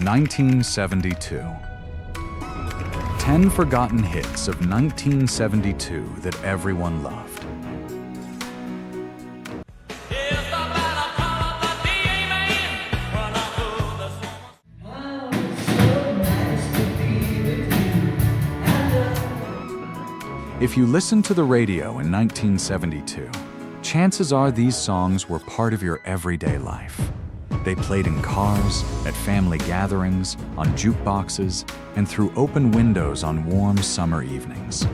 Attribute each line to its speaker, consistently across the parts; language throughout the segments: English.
Speaker 1: 1972. 10 forgotten hits of 1972 that everyone loved. If you listened to the radio in 1972, chances are these songs were part of your everyday life. They played in cars, at family gatherings, on jukeboxes, and through open windows on warm summer evenings.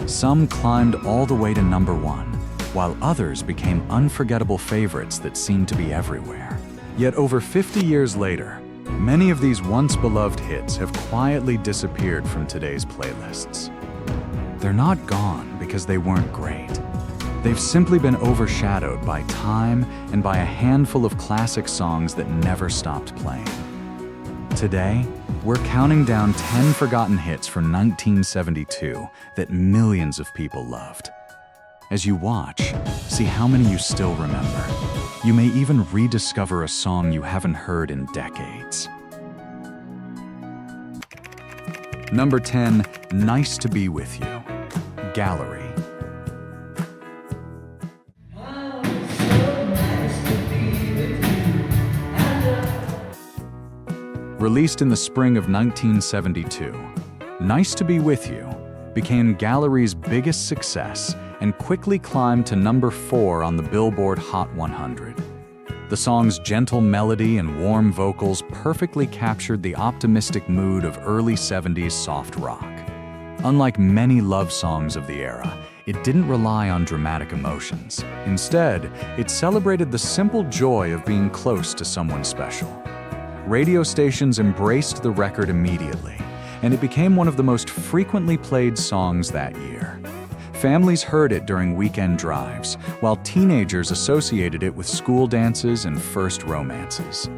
Speaker 1: Some climbed all the way to number 1, while others became unforgettable favorites that seemed to be everywhere. Yet over 50 years later, many of these once beloved hits have quietly disappeared from today's playlists. They're not gone because they weren't great. They've simply been overshadowed by time and by a handful of classic songs that never stopped playing. Today, we're counting down 10 forgotten hits from 1972 that millions of people loved. As you watch, see how many you still remember. You may even rediscover a song you haven't heard in decades. Number 10, Nice to Be With You. Gallery. Released in the spring of 1972, Nice to Be With You became Gallery's biggest success and quickly climbed to number 4 on the Billboard Hot 100. The song's gentle melody and warm vocals perfectly captured the optimistic mood of early 70s soft rock. Unlike many love songs of the era, it didn't rely on dramatic emotions. Instead, it celebrated the simple joy of being close to someone special. Radio stations embraced the record immediately, and it became one of the most frequently played songs that year. Families heard it during weekend drives, while teenagers associated it with school dances and first romances.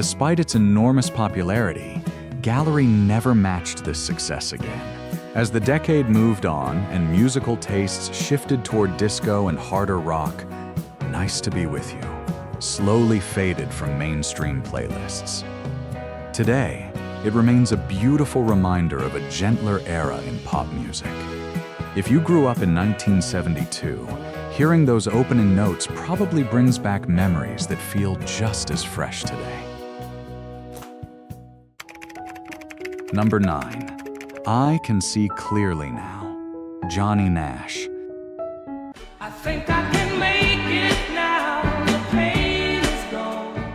Speaker 1: Despite its enormous popularity, Gallery never matched this success again. As the decade moved on and musical tastes shifted toward disco and harder rock, Nice to Be With You slowly faded from mainstream playlists. Today, it remains a beautiful reminder of a gentler era in pop music. If you grew up in 1972, hearing those opening notes probably brings back memories that feel just as fresh today. Number 9. I Can See Clearly Now. Johnny Nash.
Speaker 2: I think I can make it now. The pain is gone.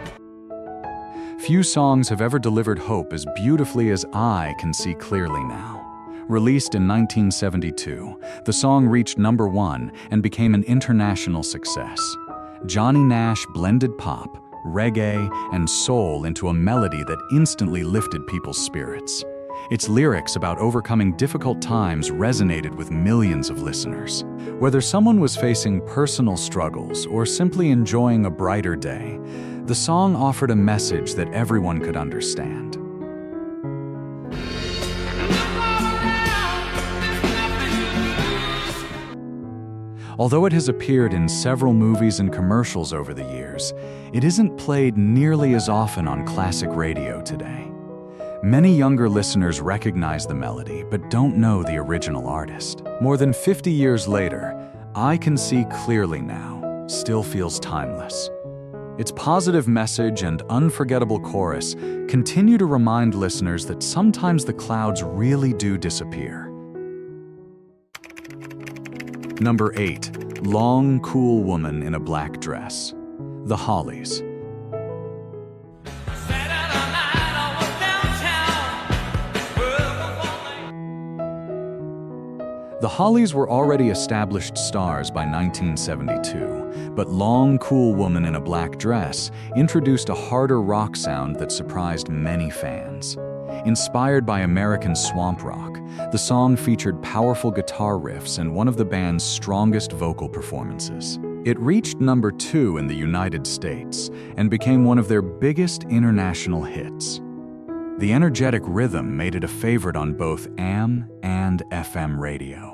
Speaker 1: Few songs have ever delivered hope as beautifully as I Can See Clearly Now. Released in 1972, the song reached number 1 and became an international success. Johnny Nash blended pop, reggae, and soul into a melody that instantly lifted people's spirits. Its lyrics about overcoming difficult times resonated with millions of listeners. Whether someone was facing personal struggles or simply enjoying a brighter day, the song offered a message that everyone could understand. Although it has appeared in several movies and commercials over the years, it isn't played nearly as often on classic radio today. Many younger listeners recognize the melody but don't know the original artist. More than 50 years later, I Can See Clearly Now still feels timeless. Its positive message and unforgettable chorus continue to remind listeners that sometimes the clouds really do disappear. Number 8. Long, Cool Woman in a Black Dress. The Hollies. The Hollies were already established stars by 1972, but Long, Cool Woman in a Black Dress introduced a harder rock sound that surprised many fans. Inspired by American swamp rock, the song featured powerful guitar riffs and one of the band's strongest vocal performances. It reached number 2 in the United States and became one of their biggest international hits. The energetic rhythm made it a favorite on both AM and FM radio.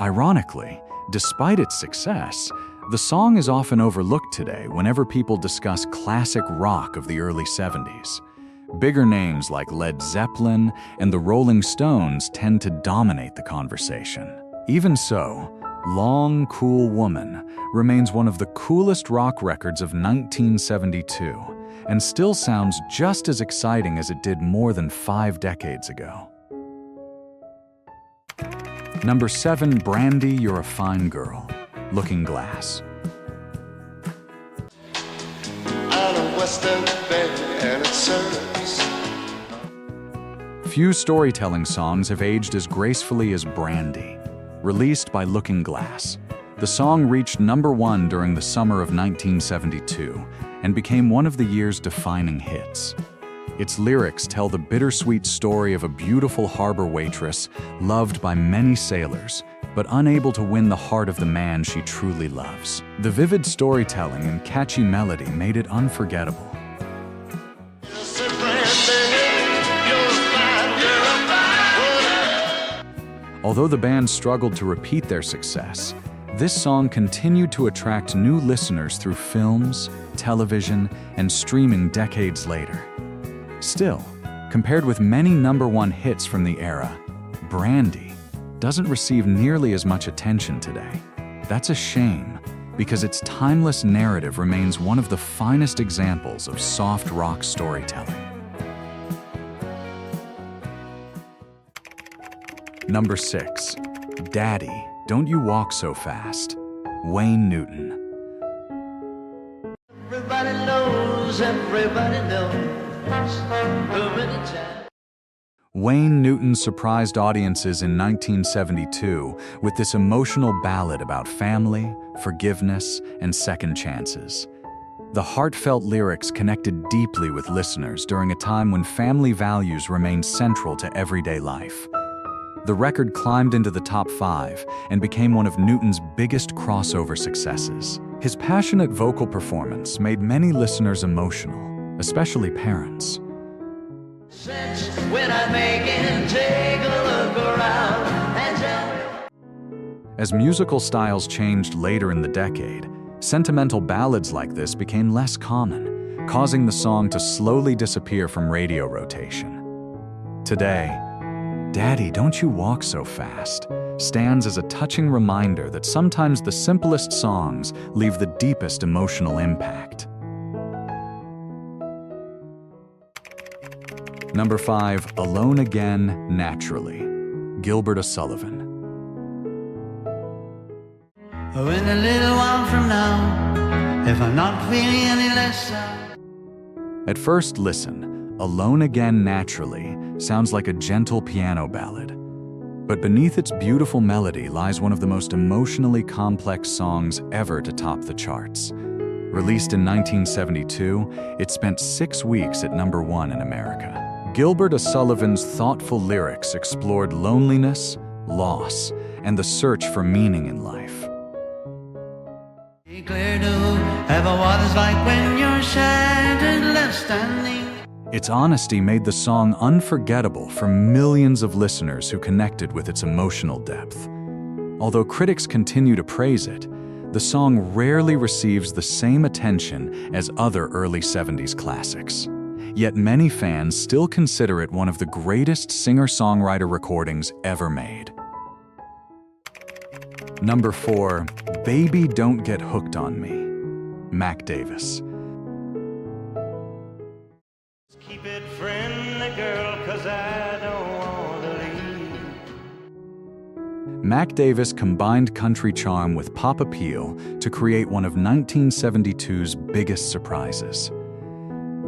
Speaker 1: Ironically, despite its success, the song is often overlooked today whenever people discuss classic rock of the early 70s. Bigger names like Led Zeppelin and the Rolling Stones tend to dominate the conversation. Even so, Long Cool Woman remains one of the coolest rock records of 1972 and still sounds just as exciting as it did more than 5 decades ago. Number 7, Brandy, You're a Fine Girl, Looking Glass.
Speaker 3: Out of Western Bay and it serves.
Speaker 1: Few storytelling songs have aged as gracefully as Brandy. Released by Looking Glass, the song reached number 1 during the summer of 1972 and became one of the year's defining hits. Its lyrics tell the bittersweet story of a beautiful harbor waitress loved by many sailors, but unable to win the heart of the man she truly loves. The vivid storytelling and catchy melody made it unforgettable. Although the band struggled to repeat their success, this song continued to attract new listeners through films, television, and streaming decades later. Still, compared with many number 1 hits from the era, Brandy doesn't receive nearly as much attention today. That's a shame, because its timeless narrative remains one of the finest examples of soft rock storytelling. Number 6, Daddy, Don't You Walk So Fast, Wayne Newton.
Speaker 4: Everybody knows too many times.
Speaker 1: Wayne Newton surprised audiences in 1972 with this emotional ballad about family, forgiveness, and second chances. The heartfelt lyrics connected deeply with listeners during a time when family values remained central to everyday life. The record climbed into the top 5 and became one of Newton's biggest crossover successes. His passionate vocal performance made many listeners emotional, especially parents.
Speaker 4: When I make it, take a look around and tell me.
Speaker 1: As musical styles changed later in the decade, sentimental ballads like this became less common, causing the song to slowly disappear from radio rotation. Today, Daddy, Don't You Walk So Fast stands as a touching reminder that sometimes the simplest songs leave the deepest emotional impact. Number 5, Alone Again, Naturally, Gilbert O'Sullivan.
Speaker 5: Oh, in a little while from now, if I'm not feeling any less sad.
Speaker 1: At first listen, Alone Again, Naturally sounds like a gentle piano ballad. But beneath its beautiful melody lies one of the most emotionally complex songs ever to top the charts. Released in 1972, it spent 6 weeks at number 1 in America. Gilbert O'Sullivan's thoughtful lyrics explored loneliness, loss, and the search for meaning in life.
Speaker 5: Clear to ever what it's like when you're shattered, left standing.
Speaker 1: Its honesty made the song unforgettable for millions of listeners who connected with its emotional depth. Although critics continue to praise it, the song rarely receives the same attention as other early 70s classics. Yet many fans still consider it one of the greatest singer-songwriter recordings ever made. Number 4, Baby Don't Get Hooked on Me, Mac Davis.
Speaker 6: Keep it friendly, girl, 'cause I don't want to leave.
Speaker 1: Mac Davis combined country charm with pop appeal to create one of 1972's biggest surprises.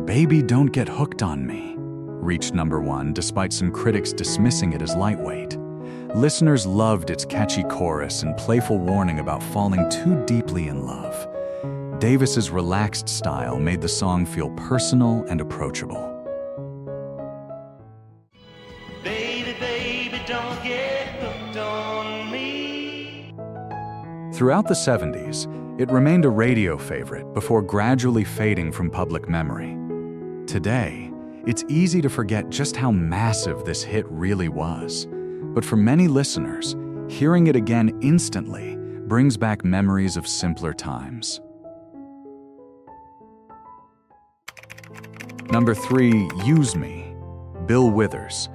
Speaker 1: Baby Don't Get Hooked on Me reached number 1 despite some critics dismissing it as lightweight. Listeners loved its catchy chorus and playful warning about falling too deeply in love. Davis's relaxed style made the song feel personal and approachable.
Speaker 6: Baby, baby, don't get hooked on me.
Speaker 1: Throughout the 70s, it remained a radio favorite before gradually fading from public memory. Today, it's easy to forget just how massive this hit really was. But for many listeners, Hearing it again instantly brings back memories of simpler times. Number 3, Use Me, Bill Withers.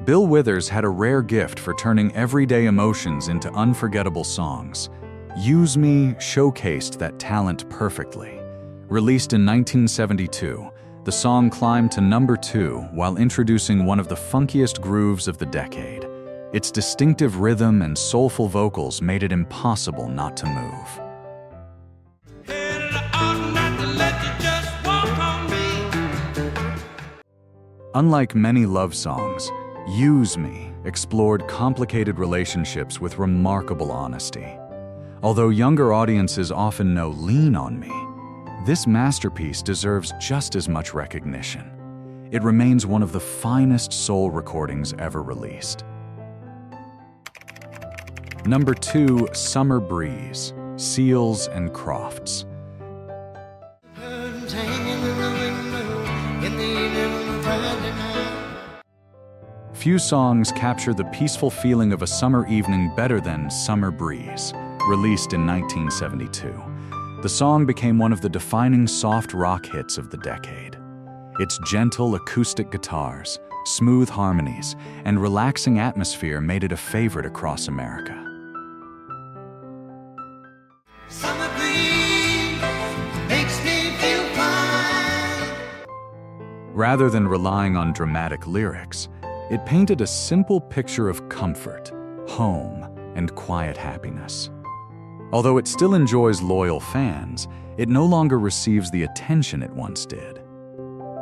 Speaker 1: Bill Withers had a rare gift for turning everyday emotions into unforgettable songs. Use Me showcased that talent perfectly. Released in 1972, the song climbed to number 2 while introducing one of the funkiest grooves of the decade. Its distinctive rhythm and soulful vocals made it impossible not to move. Unlike many love songs, Use Me explored complicated relationships with remarkable honesty. Although younger audiences often know Lean on Me, this masterpiece deserves just as much recognition. It remains one of the finest soul recordings ever released. Number 2, Summer Breeze, Seals and Crofts. Few songs capture the peaceful feeling of a summer evening better than Summer Breeze, released in 1972. The song became one of the defining soft rock hits of the decade. Its gentle acoustic guitars, smooth harmonies, and relaxing atmosphere made it a favorite across America.
Speaker 4: Summer breeze makes me feel fine.
Speaker 1: Rather than relying on dramatic lyrics, it painted a simple picture of comfort, home, and quiet happiness. Although it still enjoys loyal fans, it no longer receives the attention it once did.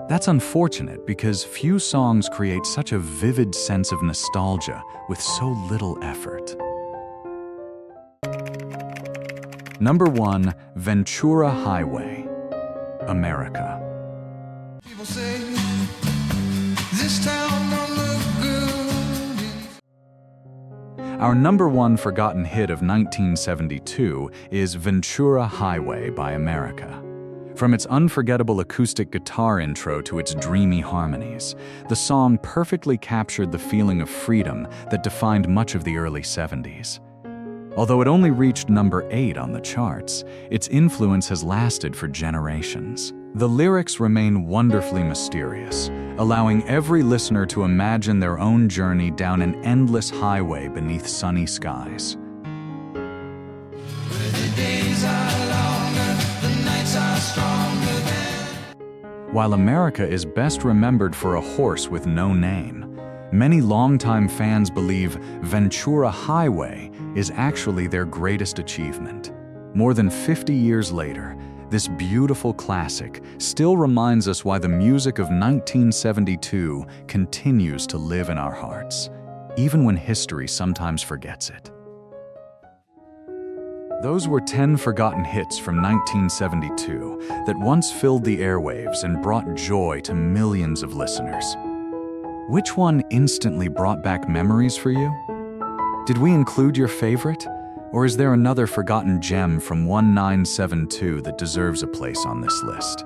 Speaker 1: That's unfortunate because few songs create such a vivid sense of nostalgia with so little effort. Number 1, Ventura Highway, America.
Speaker 7: People say this town don't look good.
Speaker 1: Our number 1 forgotten hit of 1972 is Ventura Highway by America. From its unforgettable acoustic guitar intro to its dreamy harmonies, the song perfectly captured the feeling of freedom that defined much of the early 70s. Although it only reached number 8 on the charts, its influence has lasted for generations. The lyrics remain wonderfully mysterious, allowing every listener to imagine their own journey down an endless highway beneath sunny skies. While America is best remembered for a horse with no name, many longtime fans believe Ventura Highway is actually their greatest achievement. More than 50 years later, this beautiful classic still reminds us why the music of 1972 continues to live in our hearts, even when history sometimes forgets it. Those were 10 forgotten hits from 1972 that once filled the airwaves and brought joy to millions of listeners. Which one instantly brought back memories for you? Did we include your favorite? Or is there another forgotten gem from 1972 that deserves a place on this list?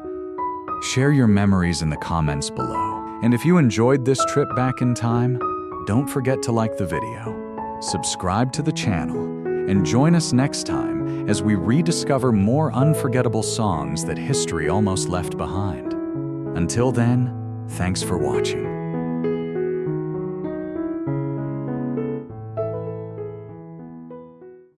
Speaker 1: Share your memories in the comments below. And if you enjoyed this trip back in time, don't forget to like the video, subscribe to the channel, and join us next time as we rediscover more unforgettable songs that history almost left behind. Until then, thanks for watching.